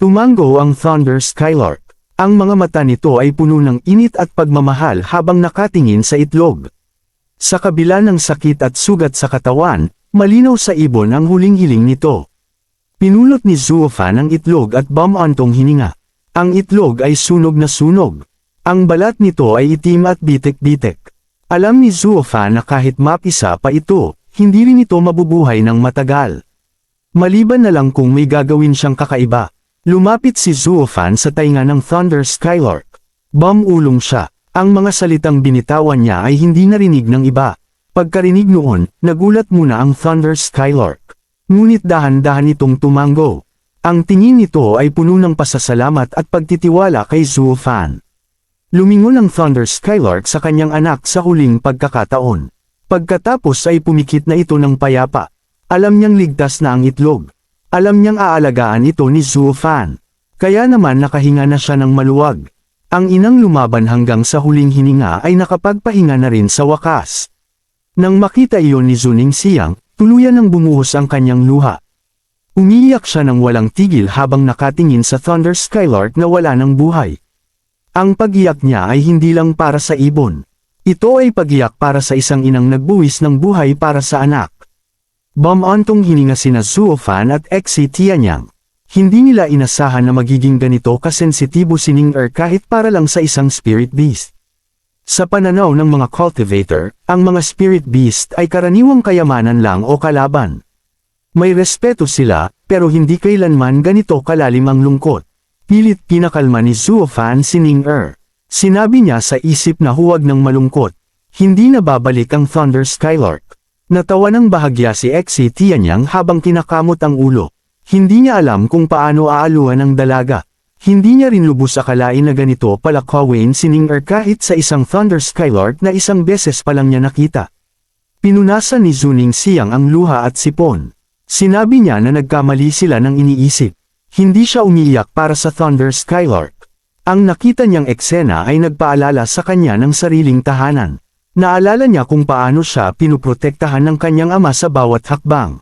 Tumango ang Thunder Skylark. Ang mga mata nito ay puno ng init at pagmamahal habang nakatingin sa itlog. Sa kabila ng sakit at sugat sa katawan, malinaw sa ibon ang huling hiling nito. Pinulot ni Zuofan ang itlog at bumantong hininga. Ang itlog ay sunog na sunog. Ang balat nito ay itim at bitek-bitek. Alam ni Zuofan na kahit mapisa pa ito, hindi rin ito mabubuhay ng matagal. Maliban na lang kung may gagawin siyang kakaiba. Lumapit si Zuofan sa tainga ng Thunder Skylark. Bumulong siya. Ang mga salitang binitawan niya ay hindi narinig ng iba. Pagkarinig noon, nagulat muna ang Thunder Skylark. Ngunit dahan-dahan itong tumango. Ang tingin nito ay puno ng pasasalamat at pagtitiwala kay Zuofan. Lumingon ang Thunder Skylark sa kanyang anak sa huling pagkakataon. Pagkatapos ay pumikit na ito ng payapa. Alam niyang ligtas na ang itlog. Alam niyang aalagaan ito ni Zuofan. Kaya naman nakahinga na siya ng maluwag. Ang inang lumaban hanggang sa huling hininga ay nakapagpahinga na rin sa wakas. Nang makita iyon ni Zuning Siyang, tuluyan ng bumuhos ang kanyang luha. Umiiyak siya ng walang tigil habang nakatingin sa Thunder Skylark na wala ng buhay. Ang pag-iyak niya ay hindi lang para sa ibon. Ito ay pag-iyak para sa isang inang nagbuwis ng buhay para sa anak. Bumantong hininga sina Zuofan at Exi Tianyang. Hindi nila inasahan na magiging ganito kasensitibo si Ning-er kahit para lang sa isang spirit beast. Sa pananaw ng mga cultivator, ang mga spirit beast ay karaniwang kayamanan lang o kalaban. May respeto sila, pero hindi kailanman ganito kalalim ang lungkot. Pilit pinakalma ni Zuofan si Ning-er. Sinabi niya sa isip na huwag ng malungkot. Hindi na babalik ang Thunder Skylark. Natawa ng bahagya si Exi Tianyang habang kinakamot ang ulo. Hindi niya alam kung paano aaluhan ang dalaga. Hindi niya rin lubos akalain na ganito pala kawain si Ning-er kahit sa isang Thunder Skylark na isang beses pa lang niya nakita. Pinunasan ni Zuning Siyang ang luha at sipon. Sinabi niya na nagkamali sila ng iniisip. Hindi siya umiiyak para sa Thunder Skylark. Ang nakita niyang eksena ay nagpaalala sa kanya ng sariling tahanan. Naalala niya kung paano siya pinuprotektahan ng kanyang ama sa bawat hakbang.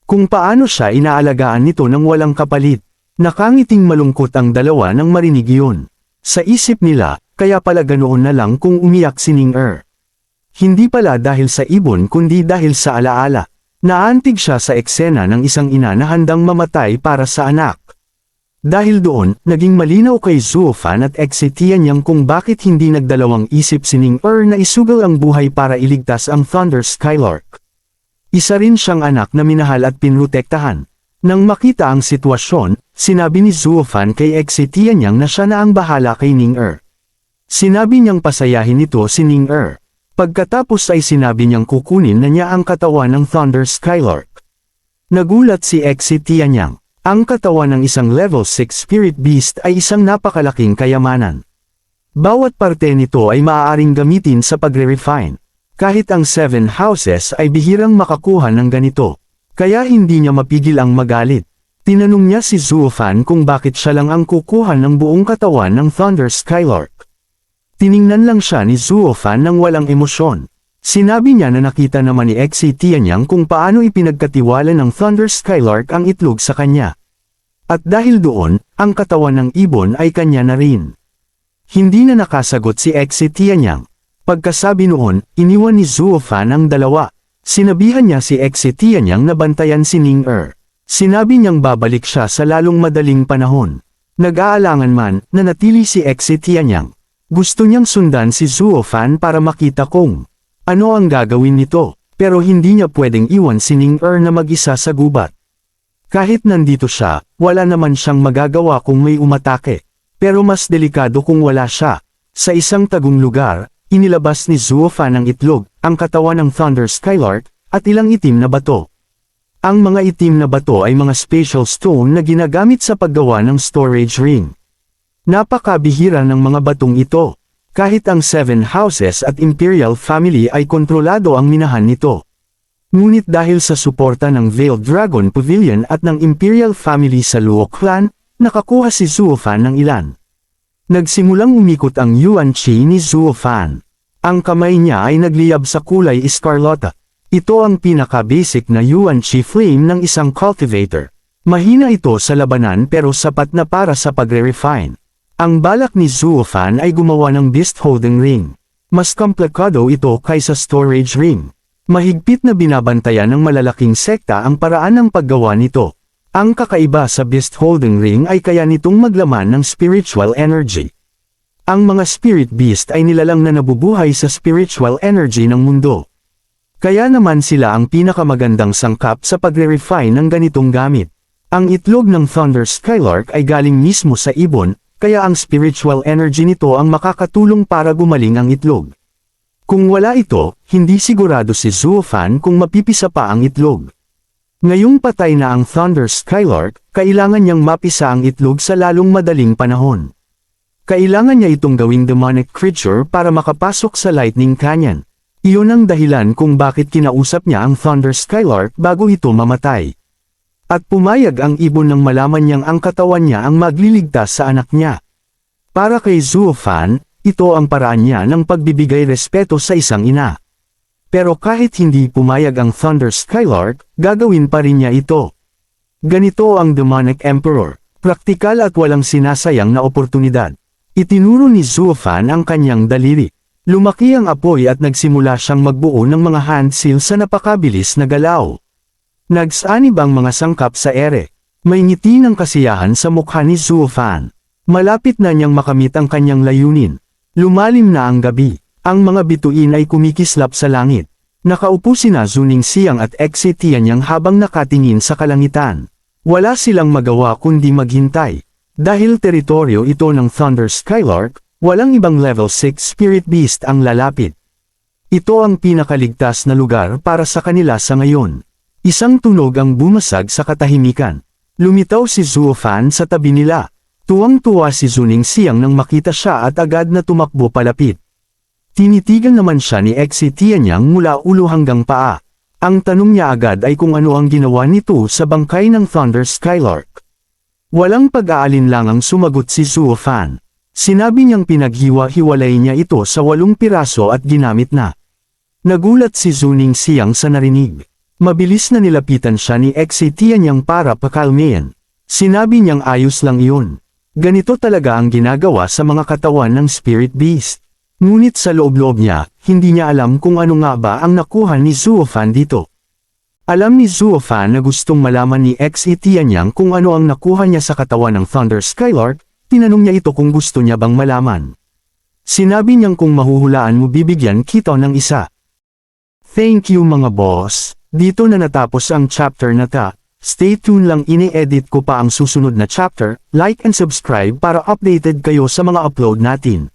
Kung paano siya inaalagaan nito ng walang kapalit. Nakangiting malungkot ang dalawa nang marinig iyon. Sa isip nila, kaya pala ganoon na lang kung umiyak si Ning-er. Hindi pala dahil sa ibon kundi dahil sa alaala. Naantig siya sa eksena ng isang ina na handang mamatay para sa anak. Dahil doon, naging malinaw kay Zuofan at Exi Tianyang kung bakit hindi nagdalawang isip si Ning-er na isugal ang buhay para iligtas ang Thunder Skylark. Isa rin siyang anak na minahal at pinrotektahan. Nang makita ang sitwasyon, sinabi ni Zuofan kay Exi Tianyang na siya na ang bahala kay Ning-er. Sinabi niyang pasayahin nito si Ning-er. Pagkatapos ay sinabi niyang kukunin na niya ang katawan ng Thunder Skylark. Nagulat si Exi Tianyang. Ang katawan ng isang level 6 spirit beast ay isang napakalaking kayamanan. Bawat parte nito ay maaaring gamitin sa pagre-refine. Kahit ang 7 houses ay bihirang makakuha ng ganito. Kaya hindi niya mapigil ang magalit. Tinanong niya si Zuofan kung bakit siya lang ang kukuha ng buong katawan ng Thunder Skylark. Tiningnan lang siya ni Zuofan ng walang emosyon. Sinabi niya na nakita naman ni Exi Tianyang kung paano ipinagkatiwala ng Thunder Skylark ang itlog sa kanya. At dahil doon, ang katawan ng ibon ay kanya na rin. Hindi na nakasagot si Exi Tianyang. Pagkasabi noon, iniwan ni Zuofan ang dalawa. Sinabihan niya si Exi Tianyang na bantayan si Ning-er. Sinabi niyang babalik siya sa lalong madaling panahon. Nag-aalangan man, nanatili si Exi Tianyang. Gusto niyang sundan si Zuofan para makita kung ano ang gagawin nito, pero hindi niya pwedeng iwan si Ning-er na mag-isa sa gubat. Kahit nandito siya, wala naman siyang magagawa kung may umatake. Pero mas delikado kung wala siya. Sa isang tagong lugar, inilabas ni Zuofan ang itlog, ang katawan ng Thunder Skylark, at ilang itim na bato. Ang mga itim na bato ay mga special stone na ginagamit sa paggawa ng storage ring. Napakabihira ng mga batong ito. Kahit ang 7 houses at Imperial family ay kontrolado ang minahan nito. Ngunit dahil sa suporta ng Veiled Dragon Pavilion at ng Imperial family sa Luo clan, nakakuha si Zuofan ng ilan. Nagsimulang umikot ang Yuan Chi ni Zuofan. Ang kamay niya ay nagliyab sa kulay escarlata. Ito ang pinaka-basic na Yuan Chi flame ng isang cultivator. Mahina ito sa labanan pero sapat na para sa pagre-refine. Ang balak ni Zuofan ay gumawa ng beast-holding ring. Mas komplikado ito kaysa storage ring. Mahigpit na binabantayan ng malalaking sekta ang paraan ng paggawa nito. Ang kakaiba sa beast-holding ring ay kaya nitong maglaman ng spiritual energy. Ang mga spirit beast ay nilalang na nabubuhay sa spiritual energy ng mundo. Kaya naman sila ang pinakamagandang sangkap sa pagre-refine ng ganitong gamit. Ang itlog ng Thunder Skylark ay galing mismo sa ibon, kaya ang spiritual energy nito ang makakatulong para gumaling ang itlog. Kung wala ito, hindi sigurado si Zuofan kung mapipisa pa ang itlog. Ngayong patay na ang Thunder Skylark, kailangan niyang mapisa ang itlog sa lalong madaling panahon. Kailangan niya itong gawing demonic creature para makapasok sa Lightning Canyon. Iyon ang dahilan kung bakit kinausap niya ang Thunder Skylark bago ito mamatay. At pumayag ang ibon nang malaman niyang ang katawan niya ang magliligtas sa anak niya. Para kay Zuofan, ito ang paraan niya ng pagbibigay respeto sa isang ina. Pero kahit hindi pumayag ang Thunder Skylark, gagawin pa rin niya ito. Ganito ang Demonic Emperor, praktikal at walang sinasayang na oportunidad. Itinuro ni Zuofan ang kanyang daliri. Lumaki ang apoy at nagsimula siyang magbuo ng mga hand seal sa napakabilis na galaw. Nagsanib ang mga sangkap sa ere. May ngiti ng kasiyahan sa mukha ni Zuofan. Malapit na niyang makamit ang kanyang layunin. Lumalim na ang gabi. Ang mga bituin ay kumikislap sa langit. Nakaupo sina Zuning Siyang at Exitianyang habang nakatingin sa kalangitan. Wala silang magawa kundi maghintay. Dahil teritoryo ito ng Thunder Skylark, walang ibang level 6 spirit beast ang lalapit. Ito ang pinakaligtas na lugar para sa kanila sa ngayon. Isang tunog ang bumasag sa katahimikan. Lumitaw si Zuofan sa tabi nila. Tuwang-tuwa si Zuning Siyang nang makita siya at agad na tumakbo palapit. Tinitigan naman siya ni Exitianyang mula ulo hanggang paa. Ang tanong niya agad ay kung ano ang ginawa nito sa bangkay ng Thunder Skylark. Walang pag-aalinlangang sumagot si Zuofan. Sinabi niyang pinaghiwa-hiwalay niya ito sa 8 piraso at ginamit na. Nagulat si Zuning Siyang sa narinig. Mabilis na nilapitan siya ni Exitianyang para pakalmayan. Sinabi niyang ayos lang iyon. Ganito talaga ang ginagawa sa mga katawan ng spirit beast. Ngunit sa loob-loob niya, hindi niya alam kung ano nga ba ang nakuha ni Zuofan dito. Alam ni Zuofan na gustong malaman ni Exitianyang kung ano ang nakuha niya sa katawan ng Thunder Skylark, tinanong niya ito kung gusto niya bang malaman. Sinabi niyang kung mahuhulaan mo bibigyan kita ng isa. Thank you mga boss, dito na natapos ang chapter na ta. Stay tuned lang, ini-edit ko pa ang susunod na chapter, like and subscribe para updated kayo sa mga upload natin.